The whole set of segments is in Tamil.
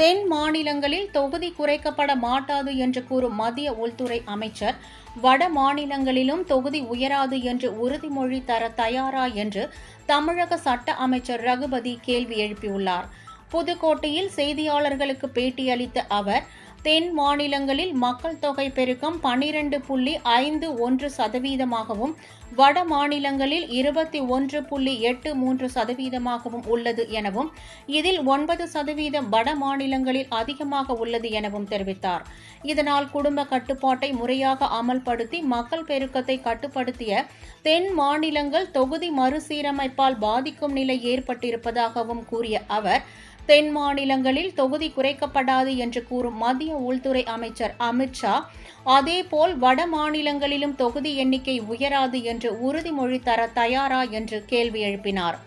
தென் மாநிலங்களில் தொகுதி குறைக்கப்பட மாட்டாது என்று கூறும் மத்திய உள்துறை அமைச்சர், வட மாநிலங்களிலும் தொகுதி உயராது என்று உறுதிமொழி தர தயாரா என்று தமிழக சட்ட அமைச்சர் ரகுபதி கேள்வி எழுப்பியுள்ளார். புதுக்கோட்டையில் செய்தியாளர்களுக்கு பேட்டியளித்த அவர், தென் மாநிலங்களில் மக்கள் தொகை பெருக்கம் 12.51%, வட மாநிலங்களில் 21.83% உள்ளது எனவும், இதில் 9% வட மாநிலங்களில் அதிகமாக உள்ளது எனவும் தெரிவித்தார். இதனால் குடும்ப கட்டுப்பாட்டை முறையாக அமல்படுத்தி மக்கள் பெருக்கத்தை கட்டுப்படுத்திய தென் மாநிலங்கள் தொகுதி மறுசீரமைப்பால் பாதிக்கும் நிலை ஏற்பட்டிருப்பதாகவும் கூறிய அவர், தென் மாநிலங்களில் தொகுதி குறைக்கப்படாது என்று கூறும் மத்திய உள்துறை அமைச்சர் அமித் ஷா, அதேபோல் வட மாநிலங்களிலும் தொகுதி எண்ணிக்கை உயராது என்று உறுதிமொழி தர தயாரா என்று கேள்வி எழுப்பினார்.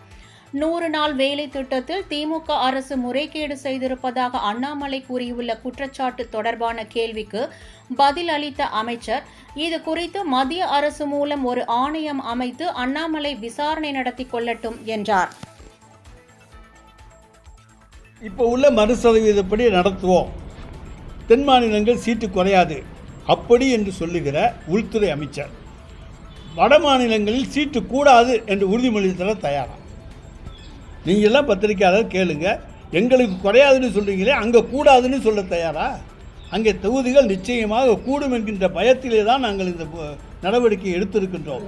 100 நாள் வேலை திட்டத்தில் திமுக அரசு முறைகேடு செய்திருப்பதாக அண்ணாமலை கூறியுள்ள குற்றச்சாட்டு தொடர்பான கேள்விக்கு பதில் அளித்த அமைச்சர், இது குறித்து மத்திய அரசு மூலம் ஒரு ஆணையம் அமைத்து அண்ணாமலை விசாரணை நடத்தி கொள்ளட்டும் என்றார். இப்போ உள்ள மறுசதவீதப்படி நடத்துவோம், தென் மாநிலங்கள் சீட்டு குறையாது அப்படி என்று சொல்லுகிற உள்துறை அமைச்சர், வட மாநிலங்களில் சீட்டு கூடாது என்று உறுதிமொழி தர தயாரா? நீங்கள் எல்லாம் பத்திரிகையாளர் கேளுங்க, எங்களுக்கு குறையாதுன்னு சொல்கிறீங்களே, அங்கே கூடாதுன்னு சொல்ல தயாரா? அங்கே தொகுதிகள் நிச்சயமாக கூடும் என்கின்ற பயத்திலே தான் நாங்கள் இந்த நடவடிக்கை எடுத்திருக்கின்றோம்.